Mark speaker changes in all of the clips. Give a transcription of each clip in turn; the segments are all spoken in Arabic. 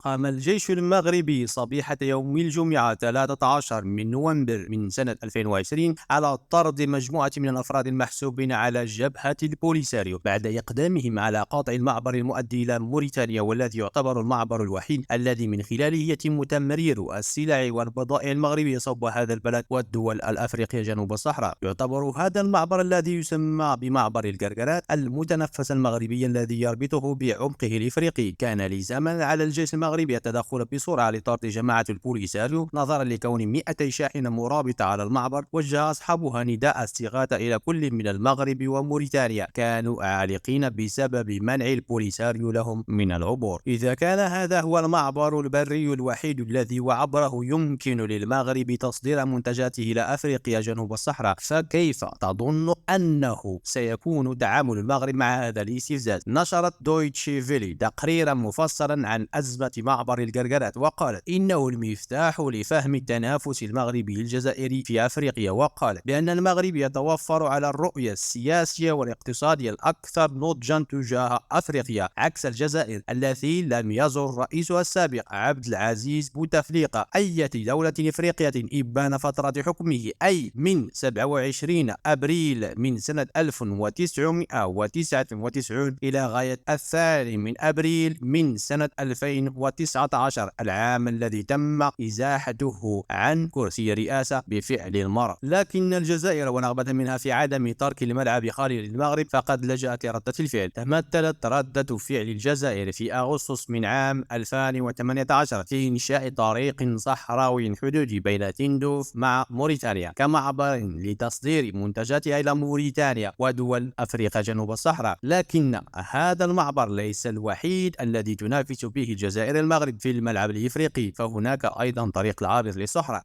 Speaker 1: قام الجيش المغربي صبيحة يوم الجمعة 13 من نوفمبر من سنة 2020 على طرد مجموعة من الأفراد المحسوبين على جبهة البوليساريو بعد إقدامهم على قطع المعبر المؤدي إلى موريتانيا، والذي يعتبر المعبر الوحيد الذي من خلاله يتم تمرير السلع والبضائع المغربية صوب هذا البلد والدول الأفريقية جنوب الصحراء. يعتبر هذا المعبر الذي يسمى بمعبر القرقرات المتنفس المغربي الذي يربطه بعمقه الإفريقي. كان لزاما على الجيش المغربي التدخل بسرعة لطرد جماعة البوليساريو نظرا لكون 200 شاحنة مرابطة على المعبر. وجه أصحابها نداء استغاثة إلى كل من المغرب وموريتانيا كانوا عالقين بسبب منع البوليساريو لهم من العبور. إذا كان هذا هو المعبر البري الوحيد الذي وعبره يمكن للمغرب تصدير منتجاته إلى أفريقيا جنوب الصحراء، فكيف تظن أنه سيكون تعامل المغرب مع هذا الاستفزاز؟ نشرت دويتشي فيلي تقريرا مفصلا عن أزمة معبر القرقرات، وقالت إنه المفتاح لفهم التنافس المغربي الجزائري في أفريقيا، وقالت بأن المغرب يتوفر على الرؤية السياسية والاقتصادية الأكثر نضجا تجاه أفريقيا، عكس الجزائر التي لم يزر رئيسها السابق عبد العزيز بوتفليقة أي دولة إفريقية إبان فترة حكمه، أي من 27 أبريل من سنة 1999 إلى غاية 2 أبريل من سنة 2019، العام الذي تم إزاحته عن كرسي الرئاسة بفعل المرض. لكن الجزائر ونغبة منها في عدم ترك الملعب خالي للمغرب فقد لجأت لردة الفعل. تمثلت ردة فعل الجزائر في أغسطس من عام 2018 في إنشاء طريق صحراوي حدودي بين تندوف مع موريتانيا كمعبر لتصدير منتجاتها إلى موريتانيا ودول أفريقيا جنوب الصحراء. لكن هذا المعبر ليس الوحيد الذي تنافس به الجزائر المغرب في الملعب الإفريقي، فهناك أيضا طريق العابر للصحراء.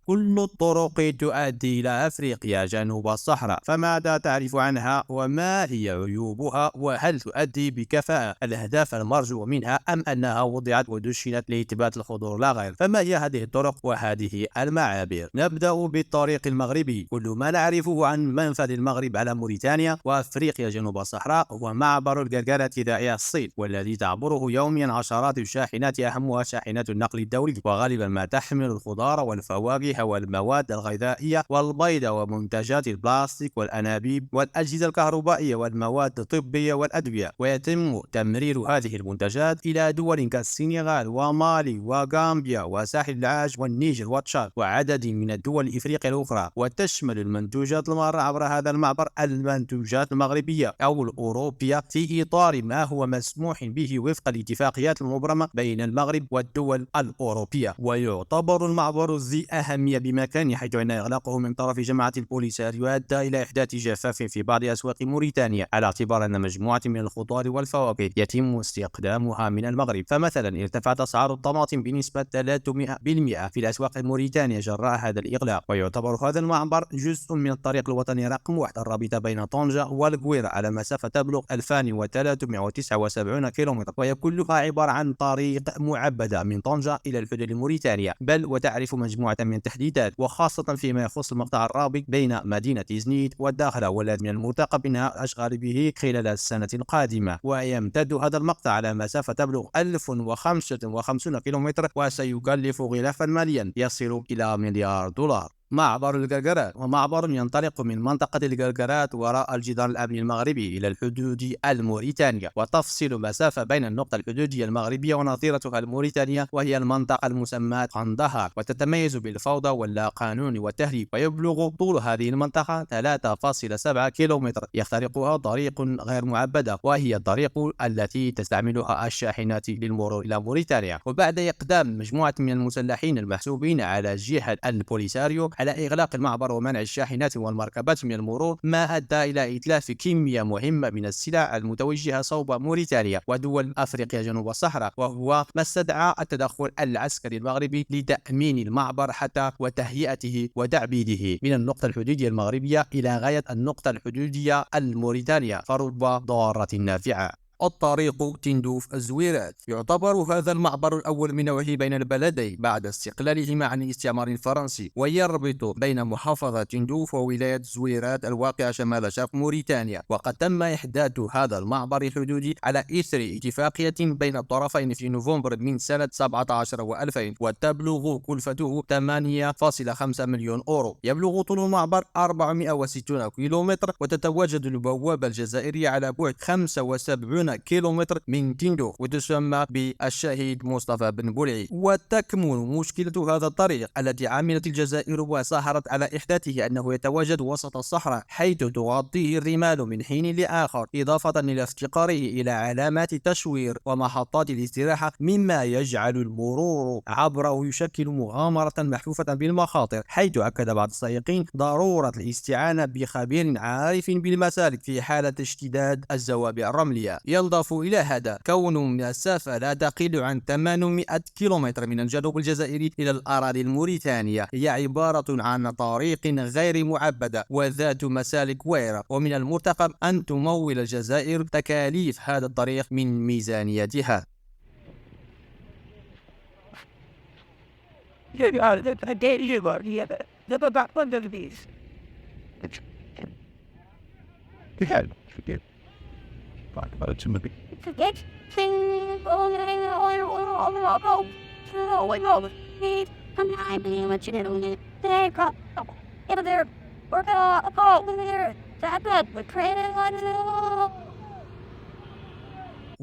Speaker 1: كل الطرق تؤدي إلى أفريقيا جنوب الصحراء، فماذا تعرف عنها وما هي عيوبها؟ وهل تؤدي بكفاءة الأهداف المرجو منها أم أنها وضعت ودشنت لإثبات الحضور لا غير؟ فما هي هذه الطرق وهذه المعابر؟ نبدأ بالطريق المغربي. كل ما نعرفه عن منفذ المغرب على موريتانيا وأفريقيا جنوب الصحراء هو معبر القرقرات ذائع الصيت، والذي تعبره يوميا عشرات الشاحنات أهمها شاحنات النقل الدولي، وغالبا ما تحمل الخضار والفواكه والمواد الغذائية والبيض ومنتجات البلاستيك والأنابيب والأجهزة الكهربائية والمواد الطبية والأدوية. ويتم تمرير هذه المنتجات إلى دول كالسنغال ومالي وغامبيا وساحل العاج والنيجر وتشاد وعدد من الدول الإفريقية الأخرى. وتشمل المنتوجات المارة عبر هذا المعبر المنتوجات المغربية أو الأوروبية في إطار ما هو مسموح به وفق الاتفاقيات المبرمة بين المغرب والدول الأوروبية. ويعتبر المعبر ذي أهمية بمكان، حيث أن إغلاقه من طرف جماعة البوليساريو أدى إلى إحداث جفاف في بعض أسواق موريتانيا، على اعتبار أن مجموعة من الخضار والفواكه يتم استخدامها من المغرب. فمثلا ارتفعت أسعار الطماطم بنسبة 300% في الأسواق الموريتانية جراء هذا الإغلاق. ويعتبر هذا المعبر جزء من الطريق الوطني رقم 1 الرابطة بين طنجة والقويرة على مسافة تبلغ 2379 كيلومتر، وهي كلها عبارة عن طريق معبدة من طنجة إلى الحدود الموريتانية. بل وتعرف مجموعة من التحديثات، وخاصة فيما يخص المقطع الرابط بين مدينة زنيت والداخلة، والذي من المرتقب بناء الأشغال به خلال السنة القادمة. ويمتد هذا المقطع على مسافة تبلغ 1055 كيلومتر، وسيكلف غلافا ماليا يصل إلى مليار دولار. معبر القرقرات ومعبر ينطلق من منطقة القرقرات وراء الجدار الأمني المغربي إلى الحدود الموريتانية، وتفصل مسافة بين النقطة الحدودية المغربية ونظيرتها الموريتانية، وهي المنطقة المسماة قندهار، وتتميز بالفوضى واللا قانون والتهريب. ويبلغ طول هذه المنطقة 3.7 كيلومتر، يخترقها طريق غير معبدة، وهي الطريق التي تستعملها الشاحنات للمرور إلى موريتانيا. وبعد إقدام مجموعة من المسلحين المحسوبين على جهة البوليساريو على إغلاق المعبر ومنع الشاحنات والمركبات من المرور، ما أدى إلى إتلاف كمية مهمة من السلع المتوجهة صوب موريتانيا ودول أفريقيا جنوب الصحراء، وهو ما استدعى التدخل العسكري المغربي لتأمين المعبر حتى وتهيئته وتعبيده من النقطة الحدودية المغربية إلى غاية النقطة الحدودية الموريتانية، فرب ضارة نافعة. الطريق تندوف الزويرات. يعتبر هذا المعبر الأول من نوعه بين البلدين بعد استقلالهما عن الاستعمار الفرنسي، ويربط بين محافظة تندوف وولاية الزويرات الواقعة شمال شرق موريتانيا. وقد تم إحداث هذا المعبر الحدودي على إثر اتفاقية بين الطرفين في نوفمبر من سنة 17 و2000، وتبلغ كلفته 8.5 مليون أورو. يبلغ طول المعبر 460 كيلومتر، وتتواجد البوابة الجزائرية على بعد 75 كيلومتر من تندوف، وتسمى بالشهيد مصطفى بن بلعي. وتكمن مشكلة هذا الطريق التي عملت الجزائر وسهرت على إحداثه أنه يتواجد وسط الصحراء، حيث تغطيه الرمال من حين لآخر، إضافة إلى افتقاره إلى علامات تشوير ومحطات الاستراحة، مما يجعل المرور عبره يشكل مغامرة محفوفة بالمخاطر، حيث أكد بعض السائقين ضرورة الاستعانة بخبير عارف بالمسالك في حالة اشتداد الزوابع الرملية. يضاف إلى هذا كون المسافة لا تقل عن 800 كيلومتر من الجنوب الجزائري إلى الأراضي الموريتانية، هي عبارة عن طريق غير معبدة وذات مسالك وعرة، ومن المرتقب أن تمول الجزائر تكاليف هذا الطريق من ميزانيتها.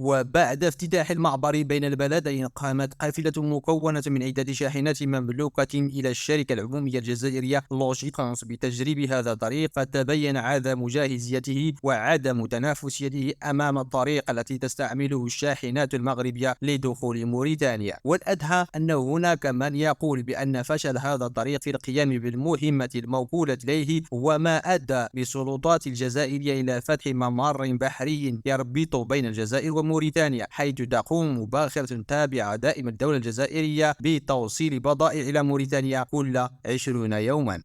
Speaker 1: وبعد افتتاح المعبر بين البلدين، قامت قافلة مكونة من عدة شاحنات مملوكة إلى الشركة العمومية الجزائرية لوجيترانس بتجريب هذا الطريق، فتبين عدم جاهزيته وعدم تنافسيته أمام الطريق التي تستعمله الشاحنات المغربية لدخول موريتانيا. والأدهى أن هناك من يقول بأن فشل هذا الطريق في القيام بالمهمة الموكولة إليه وما أدى بالسلطات الجزائرية إلى فتح ممر بحري يربط بين الجزائر وموريتانيا، حيث تقوم مباشرة تابعة دائما الدولة الجزائرية بتوصيل بضائع إلى موريتانيا كل 20 يوما.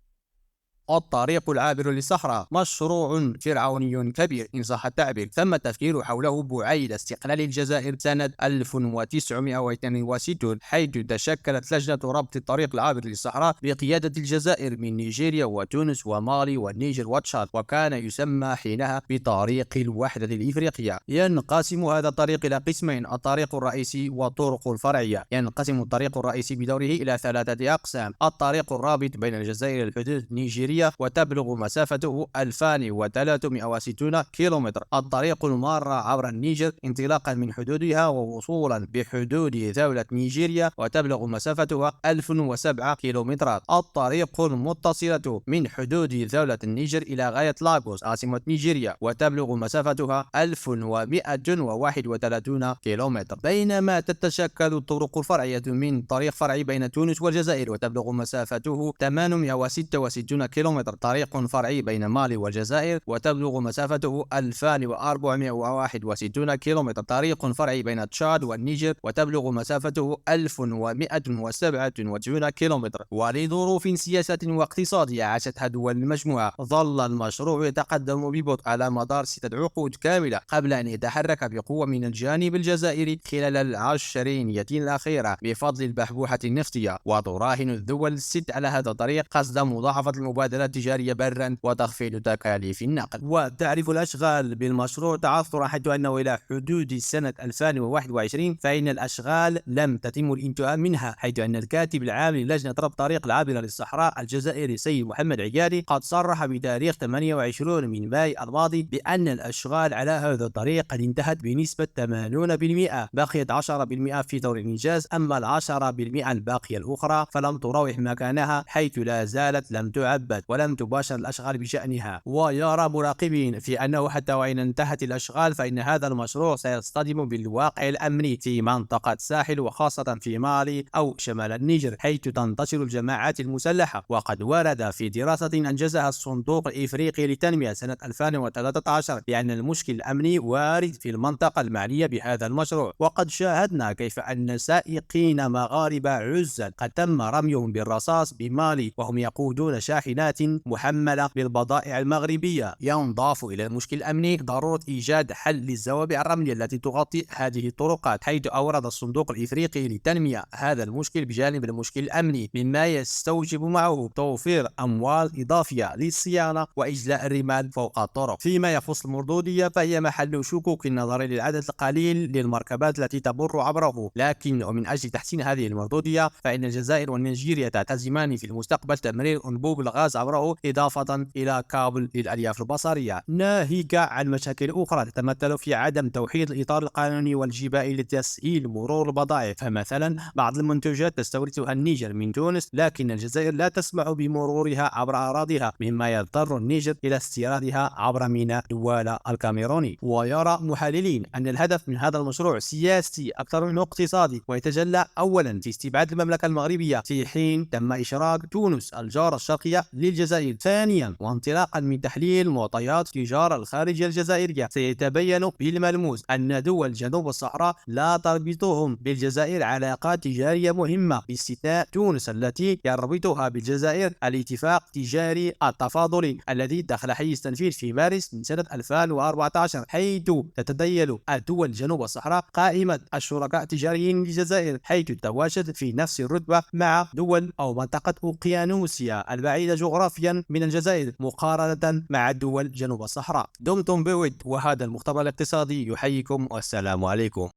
Speaker 1: الطريق العابر للصحراء مشروع فرعوني كبير إن صح التعبير، تم التفكير حوله بعيد استقلال الجزائر سنة 1962، حيث تشكلت لجنة ربط الطريق العابر للصحراء بقيادة الجزائر من نيجيريا وتونس ومالي والنيجر وتشاد، وكان يسمى حينها بطريق الوحدة الإفريقية. ينقسم هذا الطريق إلى قسمين: الطريق الرئيسي والطرق الفرعية. ينقسم الطريق الرئيسي بدوره إلى 3 أقسام: الطريق الرابط بين الجزائر والحدود النيجيرية، وتبلغ مسافته 2360 كيلومتر. الطريق المار عبر النيجر انطلاقا من حدودها ووصولا بحدود دولة نيجيريا، وتبلغ مسافتها 1007 كيلومترات. الطريق المتصلة من حدود دولة النيجر إلى غاية لاغوس عاصمة نيجيريا، وتبلغ مسافتها 1131 كيلومتر. بينما تتشكل الطرق الفرعية من طريق فرعي بين تونس والجزائر، وتبلغ مسافته 866 كيلومتر. طريق فرعي بين مالي والجزائر، وتبلغ مسافته 2461 كيلومتر. طريق فرعي بين تشاد والنيجر، وتبلغ مسافته 1197 كيلومتر. ولظروف سياسة واقتصادية عاشتها دول المجموعة، ظل المشروع يتقدم ببطء على مدار 6 عقود كاملة قبل أن يتحرك بقوة من الجانب الجزائري خلال العشرينية الأخيرة بفضل البحبوحة النفطية. وتراهن الدول الست على هذا الطريق قصد مضاعفة المبادرات التجارية برا وتخفيض تكاليف النقل. وتعرف الأشغال بالمشروع تعثرا، حيث أنه إلى حدود سنة 2021 فإن الأشغال لم تتم الانتهاء منها، حيث أن الكاتب العام للجنة ربط الطريق العابر للصحراء الجزائري سيد محمد عيادي قد صرح بتاريخ 28 من ماي الماضي بأن الأشغال على هذا الطريق قد انتهت بنسبة 80%، بقيت 10% في طور الإنجاز، أما 10% الباقية الأخرى فلم تراوح مكانها، حيث لا زالت لم تعبد ولم تباشر الأشغال بشأنها. ويرى مراقبين في أنه حتى وإن انتهت الأشغال فإن هذا المشروع سيصطدم بالواقع الأمني في منطقة الساحل، وخاصة في مالي أو شمال النيجر، حيث تنتشر الجماعات المسلحة. وقد ورد في دراسة أنجزها الصندوق الإفريقي للتنمية سنة 2013 بأن المشكل الأمني وارد في المنطقة المعنية بهذا المشروع. وقد شاهدنا كيف أن سائقين مغاربة عزل قد تم رميهم بالرصاص بمالي وهم يقودون شاحنات حملات محملة بالبضائع المغربية. ينضاف إلى المشكل الأمني ضرورة إيجاد حل للزوابع الرملية التي تغطي هذه الطرقات، حيث أورد الصندوق الإفريقي للتنمية هذا المشكل بجانب المشكل الأمني، مما يستوجب معه توفير أموال إضافية للصيانة وإجلاء الرمال فوق الطرق. فيما يخص المردودية فهي محل شكوك نظرا للعدد القليل للمركبات التي تمر عبره، لكن ومن أجل تحسين هذه المردودية فإن الجزائر ونيجيريا تعتزمان في المستقبل تمرير أنبوب الغاز عبره إضافة إلى كابل للألياف البصرية، ناهيك عن مشاكل أخرى تتمثل في عدم توحيد الإطار القانوني والجبائي لتسهيل مرور البضائع. فمثلا بعض المنتجات تستوردها النيجر من تونس، لكن الجزائر لا تسمح بمرورها عبر أراضيها، مما يضطر النيجر إلى استيرادها عبر ميناء دوالة الكاميروني. ويرى محللين أن الهدف من هذا المشروع سياسي أكثر منه اقتصادي، ويتجلى أولا في استبعاد المملكة المغربية في حين تم إشراك تونس الجارة الشرقية للجزائر. ثانيا، وانطلاقا من تحليل معطيات التجارة الخارجية الجزائرية، سيتبين بالملموس أن دول جنوب الصحراء لا تربطهم بالجزائر علاقات تجارية مهمة، باستثناء تونس التي يربطها بالجزائر الاتفاق التجاري التفاضلي الذي دخل حيز التنفيذ في مارس من سنة 2014، حيث تتديل الدول جنوب الصحراء قائمة الشركاء التجاريين للجزائر، حيث تتواجد في نفس الرتبة مع دول أو منطقة أوقيانوسيا البعيدة جغرافيا من الجزائر مقارنة مع دول جنوب الصحراء. دمتم بود، وهذا المختبر الاقتصادي يحييكم والسلام عليكم.